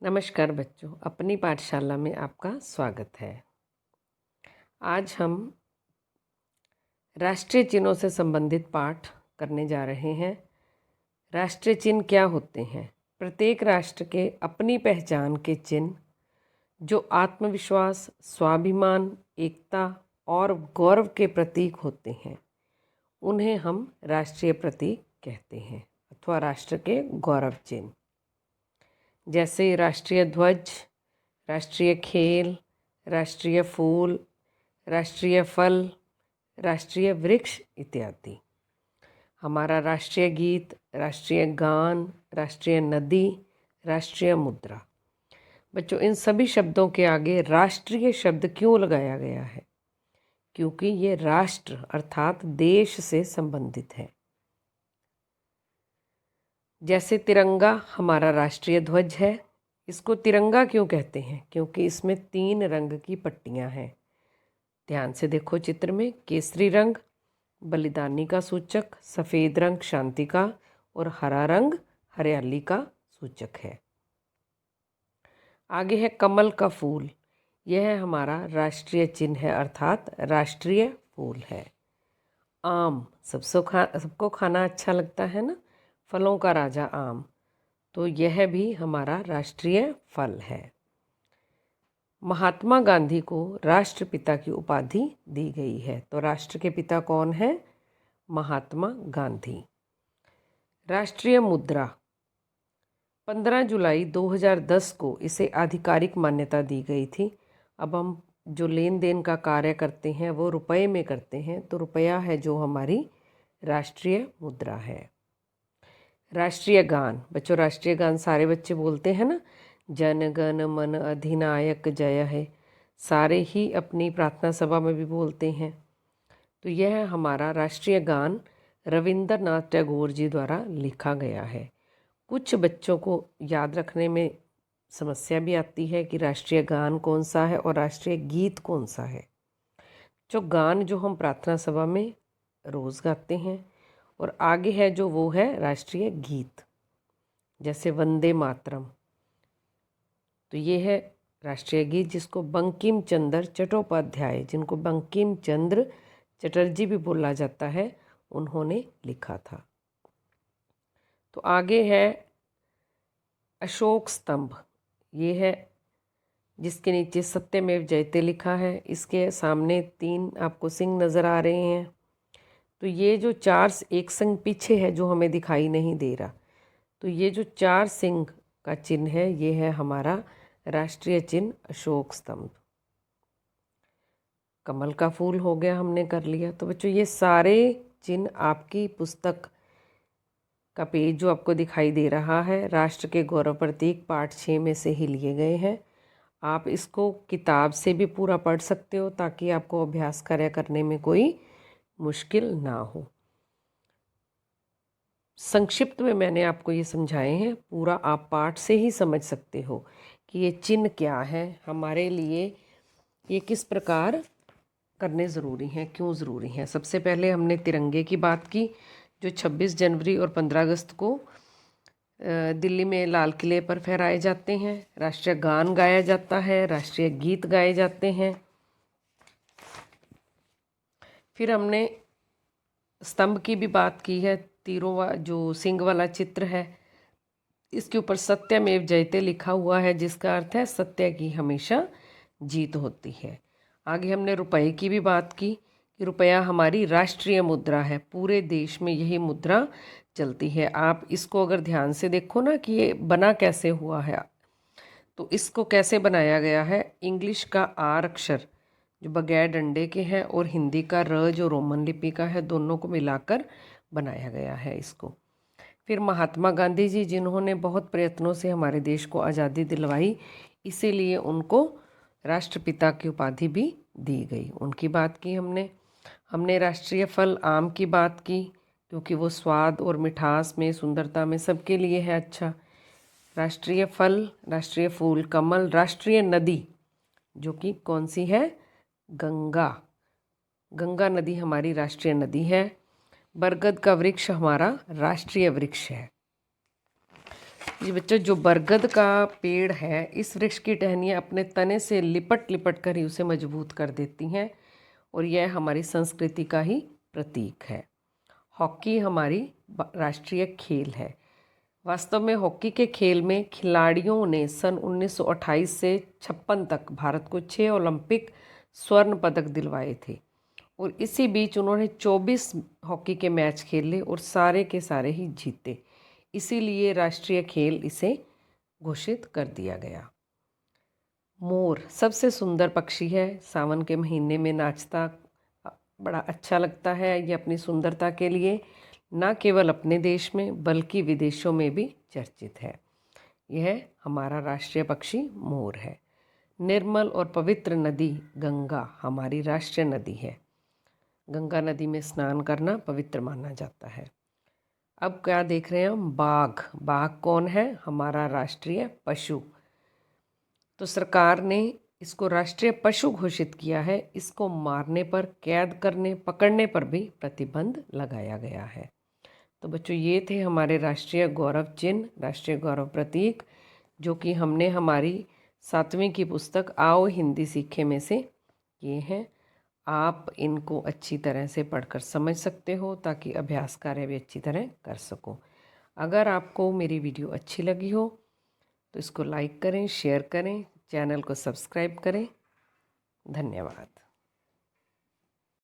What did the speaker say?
नमस्कार बच्चों, अपनी पाठशाला में आपका स्वागत है। आज हम राष्ट्रीय चिन्हों से संबंधित पाठ करने जा रहे हैं। राष्ट्रीय चिन्ह क्या होते हैं? प्रत्येक राष्ट्र के अपनी पहचान के चिन्ह जो आत्मविश्वास, स्वाभिमान, एकता और गौरव के प्रतीक होते हैं, उन्हें हम राष्ट्रीय प्रतीक कहते हैं अथवा राष्ट्र के गौरव चिन्ह। जैसे राष्ट्रीय ध्वज, राष्ट्रीय खेल, राष्ट्रीय फूल, राष्ट्रीय फल, राष्ट्रीय वृक्ष इत्यादि। हमारा राष्ट्रीय गीत, राष्ट्रीय गान, राष्ट्रीय नदी, राष्ट्रीय मुद्रा। बच्चों, इन सभी शब्दों के आगे राष्ट्रीय शब्द क्यों लगाया गया है? क्योंकि ये राष्ट्र अर्थात देश से संबंधित है। जैसे तिरंगा हमारा राष्ट्रीय ध्वज है। इसको तिरंगा क्यों कहते हैं? क्योंकि इसमें 3 रंग की पट्टियां हैं। ध्यान से देखो चित्र में, केसरी रंग बलिदानी का सूचक, सफ़ेद रंग शांति का और हरा रंग हरियाली का सूचक है। आगे है कमल का फूल। यह हमारा राष्ट्रीय चिन्ह है अर्थात राष्ट्रीय फूल है। आम सबको खाना अच्छा लगता है ना, फलों का राजा आम, तो यह भी हमारा राष्ट्रीय फल है। महात्मा गांधी को राष्ट्रपिता की उपाधि दी गई है। तो राष्ट्र के पिता कौन है? महात्मा गांधी। राष्ट्रीय मुद्रा 15 जुलाई 2010 को इसे आधिकारिक मान्यता दी गई थी। अब हम जो लेन देन का कार्य करते हैं वो रुपए में करते हैं, तो रुपया है जो हमारी राष्ट्रीय मुद्रा है। राष्ट्रीय गान, बच्चों राष्ट्रीय गान सारे बच्चे बोलते हैं ना, जन गण मन अधिनायक जय है, सारे ही अपनी प्रार्थना सभा में भी बोलते हैं। तो यह हमारा राष्ट्रीय गान रविंद्रनाथ टैगोर जी द्वारा लिखा गया है। कुछ बच्चों को याद रखने में समस्या भी आती है कि राष्ट्रीय गान कौन सा है और राष्ट्रीय गीत कौन सा है। जो गान जो हम प्रार्थना सभा में रोज़ गाते हैं, और आगे है जो वो है राष्ट्रीय गीत, जैसे वंदे मातरम। तो ये है राष्ट्रीय गीत जिसको बंकिम चंद्र चट्टोपाध्याय, जिनको बंकिम चंद्र चटर्जी भी बोला जाता है, उन्होंने लिखा था। तो आगे है अशोक स्तंभ। ये है जिसके नीचे सत्यमेव जयते लिखा है। इसके सामने 3 आपको सिंह नज़र आ रहे हैं। तो ये जो 4 एक सिंह पीछे है जो हमें दिखाई नहीं दे रहा, तो ये जो 4 सिंह का चिन्ह है ये है हमारा राष्ट्रीय चिन्ह अशोक स्तंभ। कमल का फूल हो गया, हमने कर लिया। तो बच्चों ये सारे चिन्ह आपकी पुस्तक का पेज जो आपको दिखाई दे रहा है, राष्ट्र के गौरव प्रतीक पाठ 6 में से ही लिए गए हैं। आप इसको किताब से भी पूरा पढ़ सकते हो ताकि आपको अभ्यास कार्य करने में कोई मुश्किल ना हो। संक्षिप्त में मैंने आपको ये समझाए हैं, पूरा आप पाठ से ही समझ सकते हो कि ये चिन्ह क्या है हमारे लिए, ये किस प्रकार करने ज़रूरी हैं, क्यों ज़रूरी हैं। सबसे पहले हमने तिरंगे की बात की जो 26 जनवरी और 15 अगस्त को दिल्ली में लाल किले पर फहराए जाते हैं। राष्ट्रीय गान गाया जाता है, राष्ट्रीय गीत गाए जाते हैं। फिर हमने स्तंभ की भी बात की है। तीरों जो सिंह वाला चित्र है, इसके ऊपर सत्यमेव जयते लिखा हुआ है, जिसका अर्थ है सत्य की हमेशा जीत होती है। आगे हमने रुपए की भी बात की कि रुपया हमारी राष्ट्रीय मुद्रा है, पूरे देश में यही मुद्रा चलती है। आप इसको अगर ध्यान से देखो ना कि ये बना कैसे हुआ है, तो इसको कैसे बनाया गया है, इंग्लिश का आर अक्षर जो बगैर डंडे के हैं और हिंदी का र जो रोमन लिपि का है, दोनों को मिलाकर बनाया गया है इसको। फिर महात्मा गांधी जी जिन्होंने बहुत प्रयत्नों से हमारे देश को आज़ादी दिलवाई, इसीलिए उनको राष्ट्रपिता की उपाधि भी दी गई, उनकी बात की हमने। हमने राष्ट्रीय फल आम की बात की क्योंकि वो स्वाद और मिठास में, सुंदरता में सबके लिए है अच्छा। राष्ट्रीय फल, राष्ट्रीय फूल कमल। राष्ट्रीय नदी जो कि कौन सी है? गंगा। गंगा नदी हमारी राष्ट्रीय नदी है। बरगद का वृक्ष हमारा राष्ट्रीय वृक्ष है। ये बच्चों जो बरगद का पेड़ है, इस वृक्ष की टहनियाँ अपने तने से लिपट लिपट कर ही उसे मजबूत कर देती हैं और यह हमारी संस्कृति का ही प्रतीक है। हॉकी हमारी राष्ट्रीय खेल है। वास्तव में हॉकी के खेल में खिलाड़ियों ने सन 1928 से 56 तक भारत को 6 ओलंपिक स्वर्ण पदक दिलवाए थे और इसी बीच उन्होंने 24 हॉकी के मैच खेले और सारे के सारे ही जीते। इसीलिए राष्ट्रीय खेल इसे घोषित कर दिया गया। मोर सबसे सुंदर पक्षी है, सावन के महीने में नाचता बड़ा अच्छा लगता है। ये अपनी सुंदरता के लिए न केवल अपने देश में बल्कि विदेशों में भी चर्चित है। यह हमारा राष्ट्रीय पक्षी मोर है। निर्मल और पवित्र नदी गंगा हमारी राष्ट्रीय नदी है। गंगा नदी में स्नान करना पवित्र माना जाता है। अब क्या देख रहे हैं हम? बाघ। बाघ कौन है? हमारा राष्ट्रीय पशु। तो सरकार ने इसको राष्ट्रीय पशु घोषित किया है। इसको मारने पर, कैद करने, पकड़ने पर भी प्रतिबंध लगाया गया है। तो बच्चों ये थे हमारे राष्ट्रीय गौरव चिन्ह, राष्ट्रीय गौरव प्रतीक, जो कि हमने हमारी 7वीं की पुस्तक आओ हिंदी सीखे में से किए हैं। आप इनको अच्छी तरह से पढ़कर समझ सकते हो ताकि अभ्यास कार्य भी अच्छी तरह कर सको। अगर आपको मेरी वीडियो अच्छी लगी हो तो इसको लाइक करें, शेयर करें, चैनल को सब्सक्राइब करें। धन्यवाद।